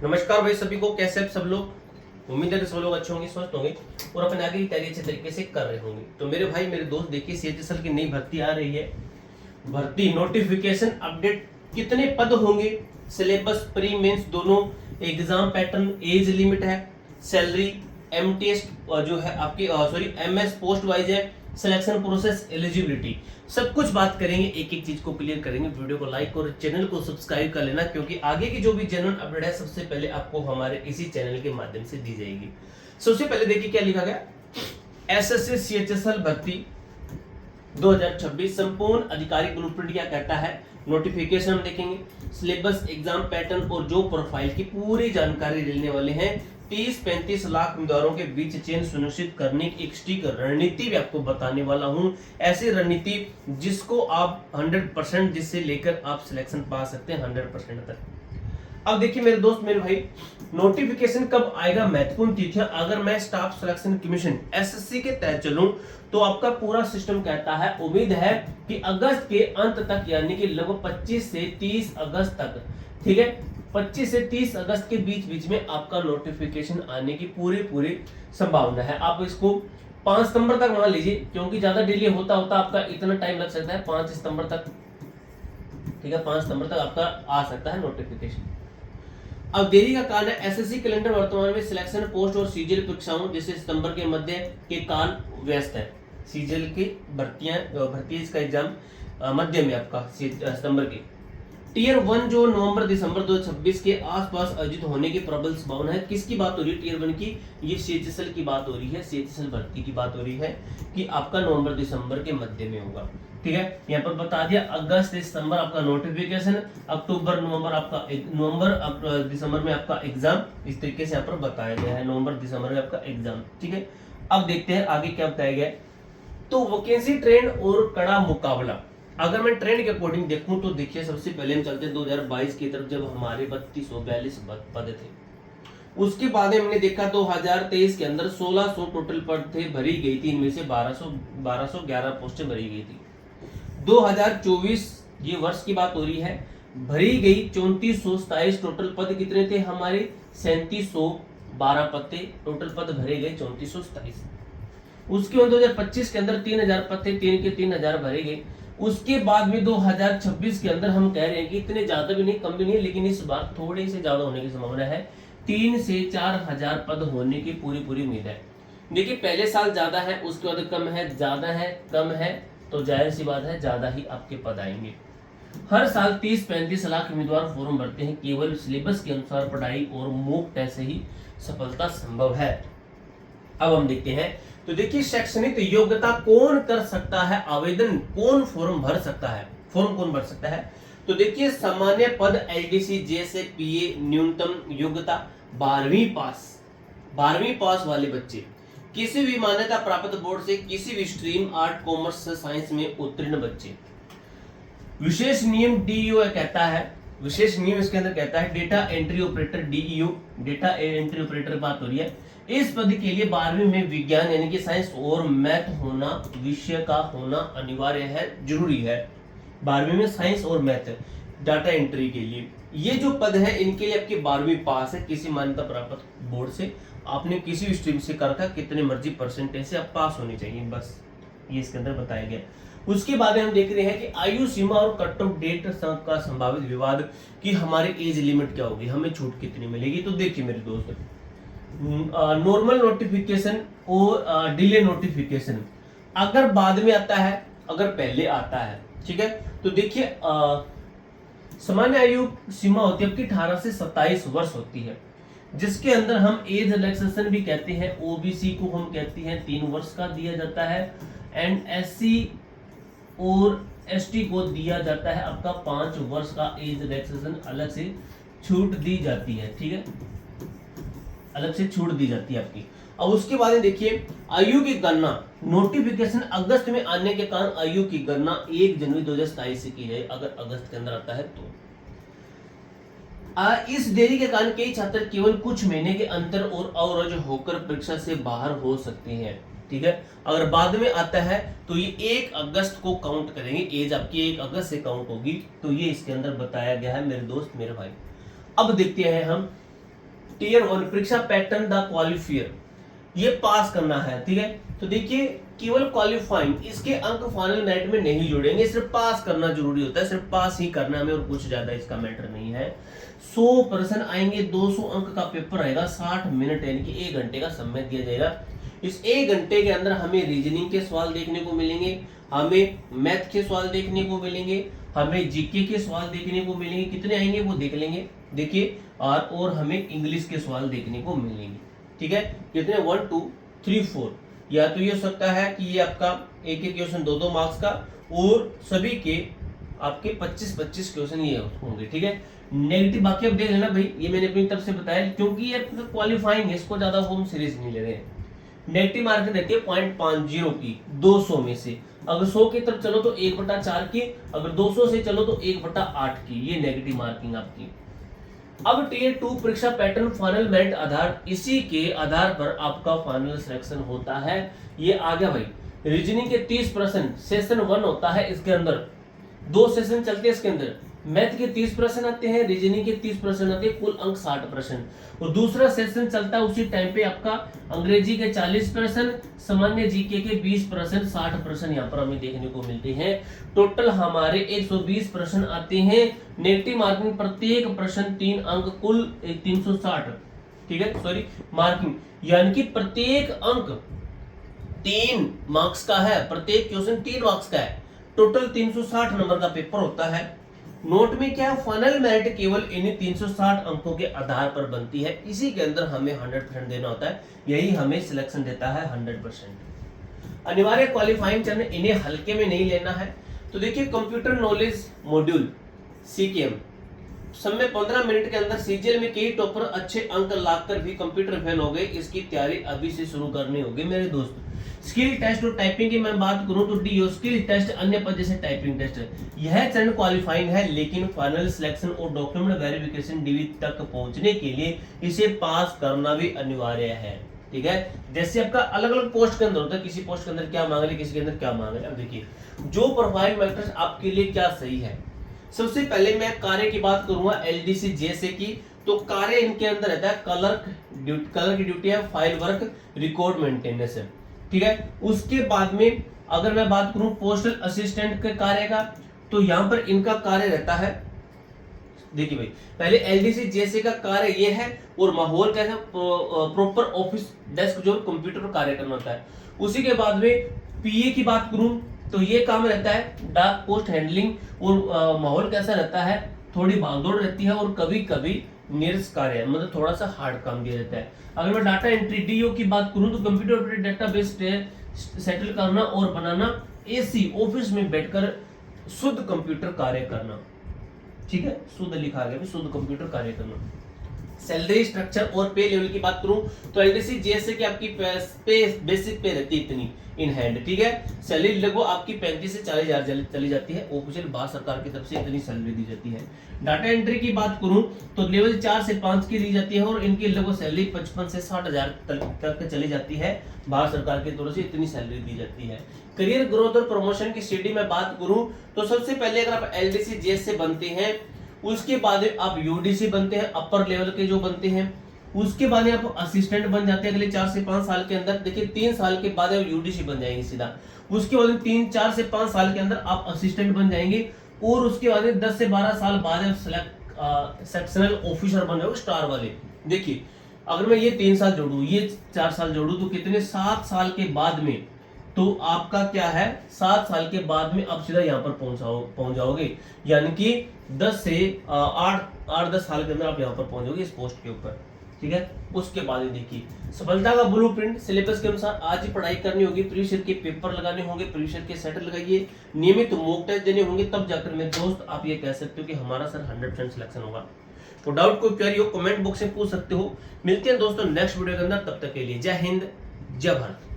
नमस्कार भाई सभी को, कैसे आप सब लोग। उम्मीद है कि सब लोग अच्छे होंगे, स्वस्थ होंगे और अपने आगे की तैयारी अच्छे तरीके से कर रहे होंगे। तो मेरे भाई मेरे दोस्त, देखिए सीएचएसएल की नई भर्ती आ रही है। भर्ती नोटिफिकेशन अपडेट, कितने पद होंगे, सिलेबस, प्री मेंस दोनों, एग्जाम पैटर्न, एज लिमिट है, सैलरी, एमटीएस जो है आपकी एमएस पोस्ट वाइज है, सिलेक्शन प्रोसेस, एलिजिबिलिटी, सब कुछ बात करेंगे, एक एक चीज को क्लियर करेंगे। वीडियो को लाइक और चैनल को सब्सक्राइब कर लेना, क्योंकि आगे की जो भी जनरल अपडेट है सबसे पहले आपको हमारे इसी चैनल के माध्यम से दी जाएगी। सबसे पहले देखिए क्या लिखा गया, एसएससी सीएचएसएल भर्ती 2026 संपूर्ण आधिकारिक ब्लूप्रिंट क्या कहता है, नोटिफिकेशन हम देखेंगे, सिलेबस, एग्जाम पैटर्न और जो प्रोफाइल की पूरी जानकारी लेने वाले हैं। 30-35 लाख उम्मीदवारों के बीच चयन सुनिश्चित करने की एक सटीक रणनीति भी आपको बताने वाला हूं। ऐसी रणनीति जिसको आप 100% जिससे लेकर आप सिलेक्शन पा सकते हैं 100% तक। अब देखिए मेरे दोस्त, मेरे भाई, नोटिफिकेशन कब आएगा, महत्वपूर्ण तिथियां। अगर मैं स्टाफ सिलेक्शन कमीशन एसएससी के तहत चलूं तो आपका पूरा सिस्टम कहता है, उम्मीद है कि अगस्त के अंत तक, यानी कि लगभग 25 से 30 अगस्त तक, ठीक है, 25 से 30 अगस्त के बीच बीच में आपका नोटिफिकेशन आने की पूरी संभावना है। आप इसको 5 सितंबर तक मान लीजिए, क्योंकि ज्यादा डिले होता आपका इतना टाइम लग सकता है 5 सितंबर तक, ठीक है, 5 सितंबर तक आपका आ सकता है नोटिफिकेशन। अब देरी का कारण है, एसएससी कैलेंडर वर्तमान में सिलेक्शन पोस्ट और सीजीएल परीक्षाओं जैसे सितंबर के मध्य के काल व्यस्त है। सीजीएल की भर्ती इसका एग्जाम मध्य में आपका सितंबर के। टीयर 1 जो नवंबर दिसंबर 2026 के आसपास आयोजित होने की प्रबल संभावना है। किसकी बात हो रही है, टीयर 1 की, ये सीएचएसएल की बात हो रही है, सीएचएसएल भर्ती की बात हो रही है कि आपका नवंबर दिसंबर के मध्य में होगा, ठीक है। यहाँ पर बता दिया, अगस्त से सितंबर आपका नोटिफिकेशन, अक्टूबर नवंबर आपका नवंबर दिसंबर में आपका एग्जाम, इस तरीके से यहाँ पर बताया गया है, नवंबर दिसंबर में आपका एग्जाम, ठीक है। अब देखते हैं आगे क्या बताया गया। तो वैकेंसी ट्रेंड और कड़ा मुकाबला, अगर मैं ट्रेंड के अकॉर्डिंग देखूं तो देखिए सबसे पहले हम चलते हैं 2022 की तरफ, जब हमारे 3242 पद थे। उसके बाद हमने देखा 2023 के अंदर 1600 टोटल पद थे, भरी गई थी, इनमें से 1211 पोस्टें भरी गई थी। 2024 ये वर्ष की बात हो रही है, भरी गई 3427 टोटल पद कितने थे हमारे, 3712 पद थे, टोटल पद भरे गए 3427। उसके बाद 2025 के अंदर 3000 पद थे, 3 के 3000 भरे गए। उसके बाद में 2026 के अंदर हम कह रहे हैं कि इतने ज्यादा भी नहीं, कम भी नहीं, लेकिन इस बार थोड़े से ज्यादा होने की संभावना है, 3 से 4000 पद होने की पूरी उम्मीद है। देखिए पहले साल ज्यादा है, उसके बाद कम है, ज्यादा है, कम है, तो जाहिर सी बात है ज्यादा ही आपके पद आएंगे। हर साल 30-35 लाख उम्मीदवार फॉर्म भरते हैं, केवल सिलेबस के अनुसार पढ़ाई और मॉक टेस्ट से ही सफलता संभव है। अब हम देखते हैं, तो देखिए शैक्षणिक योग्यता कौन कर सकता है आवेदन, कौन फॉर्म भर सकता है, फॉर्म कौन भर सकता है। तो देखिए सामान्य पद एलडीसी जैसे पीए, न्यूनतम योग्यता 12वीं पास वाले बच्चे, किसी भी मान्यता प्राप्त बोर्ड से किसी भी स्ट्रीम, आर्ट, कॉमर्स, साइंस में उत्तीर्ण बच्चे। विशेष नियम डीईओ कहता है, विशेष नियम इसके अंदर कहता है, data entry operator, DEO data entry operator बात हो रही है। इस पद के लिए 12वीं में विज्ञान यानी कि साइंस और मैथ होना, विषय का होना अनिवार्य है, जरूरी है। 12वीं में साइंस और मैथ डाटा एंट्री के लिए ये जो पद है, इनके लिए आपकी 12वीं पास है किसी मान्यता प्राप्त बोर्ड से, आपने किसी भी स्ट्रीम से कर रखा, कितने मर्जी परसेंटेज से आप पास होने चाहिए, बस ये इसके अंदर बताया गया। उसके बाद हम देख रहे हैं कि आयु सीमा और कट ऑफ डेट का संभावित विवाद कि हमारे एज लिमिट क्या होगी, हमें छूट कितनी मिलेगी। तो देखिए मेरे दोस्त, नॉर्मल नोटिफिकेशन और डिले नोटिफिकेशन अगर बाद में आता है, अगर पहले आता है, ठीक है, तो देखिए सामान्य आयु सीमा होती है आपकी 18 से 27 वर्ष होती है, जिसके अंदर हम एज रिलैक्सेशन भी कहते हैं। ओबीसी को हम कहते हैं 3 वर्ष का दिया जाता है, एंड एससी और एसटी को दिया जाता है आपका 5 वर्ष का एज रिलैक्सेशन, अलग से छूट दी जाती है, ठीक है, अलग से छूट दी जाती है आपकी। अब उसके बाद देखिए आयु की गणना, नोटिफिकेशन अगस्त में आने के कारण आयु की गणना 1 जनवरी 2027 से की जाए, अगर अगस्त के अंदर आता है तो। इस देरी के कारण कई छात्र केवल कुछ महीने के अंतर और अवरोध होकर परीक्षा से बाहर हो सकते हैं, ठीक है। अगर बाद में आता है तो ये 1 अगस्त को काउंट करेंगे, एज आपकी 1 अगस्त से काउंट होगी, तो ये इसके अंदर बताया गया है मेरे दोस्त, मेरे भाई। अब देखते हैं हम टीयर 1 परीक्षा पैटर्न द क्वालिफायर, ये पास करना है, ठीक है। तो देखिए केवल क्वालिफाइंग, इसके अंक फाइनल मेरिट में नहीं जुड़ेंगे, सिर्फ पास करना जरूरी होता है, सिर्फ पास ही करना हमें, और कुछ ज्यादा इसका मैटर नहीं है। 100% आएंगे, 200 अंक का पेपर रहेगा, 60 मिनट यानी कि 1 घंटे का समय दिया जाएगा। इस 1 घंटे के अंदर हमें रीजनिंग के सवाल देखने को मिलेंगे, हमें मैथ के सवाल देखने को मिलेंगे, हमें जीके के सवाल देखने को मिलेंगे, कितने आएंगे वो देख लेंगे, देखिए, और हमें इंग्लिश के सवाल देखने को मिलेंगे, ठीक है। कितने 1 2 3 4, या तो ये हो सकता है कि ये आपका एक एक क्वेश्चन 2-2 मार्क्स का, और सभी के आपके 25-25 क्वेश्चन ये होंगे, ठीक है। नेगेटिव बाकी आप देख लेना भाई, ये मैंने अपनी तरफ से बताया, क्योंकि ये क्वालिफाइंग है, इसको ज्यादा हम सीरियस नहीं ले रहे हैं। नेगेटिव मार्किंग रहती है 0.50 की 200 में से, अगर 100 की तरफ चलो तो 1/4 की, अगर 200 से चलो तो 1/8 की, ये नेगेटिव मार्किंग आपकी। अब टीयर 2 परीक्षा पैटर्न फाइनल मेरिट आधार, इसी के आधार पर आपका फाइनल सिलेक्शन होता है। ये आ गया भाई। रीजनिंग के 30% सेशन 1 होता है, इसके अंदर 2 सेशन चलते हैं, इसके अंदर मैथ के 30% आते हैं, रीजनिंग के 30% आते हैं, कुल अंक 60%। और दूसरा सेशन चलता है उसी टाइम पे आपका अंग्रेजी के 40%, सामान्य जीके के 20%, 60% यहाँ पर हमें देखने को मिलते हैं। टोटल हमारे 120 प्रश्न आते हैं। नेगेटिव मार्किंग प्रत्येक प्रश्न 3 अंक, कुल 360, ठीक है, सॉरी मार्किंग, यानी कि प्रत्येक अंक 3 मार्क्स का है, प्रत्येक क्वेश्चन 3 मार्क्स का है, टोटल 360 नंबर का पेपर होता है। नोट में क्या है, फाइनल मेरिट केवल इन्हीं 360 अंकों के आधार पर बनती है, इसी के अंदर हमें 100% देना होता है, यही हमें सिलेक्शन देता है 100%। अनिवार्य क्वालिफाइंग चरण, इन्हें हल्के में नहीं लेना है। तो देखिए कंप्यूटर नॉलेज मॉड्यूल CKM, समय 15 मिनट के अंदर सीजीएल में कई टॉपर अच्छे अंक लाकर भी कंप्यूटर फेल हो गए, इसकी तैयारी अभी से शुरू करनी होगी मेरे दोस्त। स्किल टेस्ट और टाइपिंग की मैं बात करूं तो DO स्किल टेस्ट, अन्य पद जैसे टाइपिंग टेस्ट, यह चरण क्वालिफाइंग है, लेकिन फाइनल सिलेक्शन और डॉक्यूमेंट वेरिफिकेशन DV तक पहुंचने के लिए इसे पास करना भी अनिवार्य है, ठीक है। जैसे आपका अलग अलग पोस्ट के अंदर होता है, किसी पोस्ट के अंदर क्या मांग रहे, किसी के अंदर क्या मांग रहे। अब देखिए जो प्रोफाइल मैट्रिक्स आपके लिए क्या सही है। सबसे पहले मैं कार्य की बात करूंगा LDC JSA की, तो कार्य इनके अंदर रहता है कलर की ड्यूटी है, फाइल वर्क, रिकॉर्ड मेंटेनेंस है, ठीक है। उसके बाद में अगर मैं बात करूं पोस्टल असिस्टेंट के कार्य का, तो यहां पर इनका कार्य रहता है, देखिए भाई, पहले LDC JSA का कार्य ये है, और माहौल कैसा प्रॉपर ऑफिस डेस्क जो कंप्यूटर पर कार्य करना होता है। उसी के बाद में PA की बात करूं तो ये काम रहता है डाक पोस्ट हैंडलिंग, और माहौल कैसा रहता है, थोड़ी भागदौड़ रहती है, और कभी कभी नीरस कार्य, मतलब थोड़ा सा हार्ड काम दिया रहता है। अगर मैं डाटा एंट्री DO की बात करूं तो कंप्यूटर पर डेटाबेस सेटल करना और बनाना, AC ऑफिस में बैठकर शुद्ध कंप्यूटर कार्य करना, ठीक है, शुद्ध लिखा गया, शुद्ध कंप्यूटर कार्य करना। सैलरी स्ट्रक्चर और पे लेवल की बात करूं तो LDC JSA की आपकी बेसिक पे रहती है इतनी इन हैंड, ठीक है। सैलरी लगभग आपकी 35 से 40 हजार चली जाती है, ऑफिशियल भारत सरकार की तरफ से इतनी सैलरी दी जाती है। डाटा एंट्री की बात करूं तो लेवल 4 से 5 की दी जाती है, और इनकी लगभग सैलरी 55 से 60 हजार तक चली जाती है, भारत सरकार की तरफ से इतनी सैलरी दी जाती है। करियर ग्रोथ और प्रमोशन की सीढ़ी में बात करूं तो सबसे पहले अगर आप LDC JSA बनते हैं, उसके बाद आप UDC बनते हैं, अपर लेवल के जो बनते हैं, उसके बाद आप असिस्टेंट बन जाते हैं अगले 4 से 5 साल के अंदर। देखिए 3 साल के बाद आप UDC बन जाएंगे सीधा, उसके बाद 4 से 5 साल के अंदर आप असिस्टेंट बन जाएंगे, और उसके बाद 10 से 12 साल बाद आप सेक्शनल ऑफिसर बन जाओगे, स्टार वाले। देखिए अगर मैं ये 3 साल जोड़ू, ये 4 साल जोड़ू, तो कितने 7 साल के बाद में, तो आपका क्या है 7 साल के बाद में आप सीधा यहाँ पर पहुंच जाओगे, यानी कि 10 से 8-10 साल के अंदर आप यहाँ पर पहुंच जाओगे इस पोस्ट के ऊपर, ठीक है। उसके बाद देखिए सफलता का ब्लूप्रिंट, सिलेबस के अनुसार आज ही पढ़ाई करनी होगी, प्रीवियस ईयर के पेपर लगाने होंगे, प्रीवियस ईयर के सेट लगाइए, नियमित मॉक टेस्ट देने होंगे, तब जाकर मेरे दोस्त आप ये कह सकते हो कि हमारा सर 100% सिलेक्शन होगा। तो डाउट कोई क्वेरी हो कमेंट बॉक्स में पूछ सकते हो। मिलते हैं दोस्तों नेक्स्ट वीडियो के अंदर, तब तक के लिए जय हिंद जय भारत।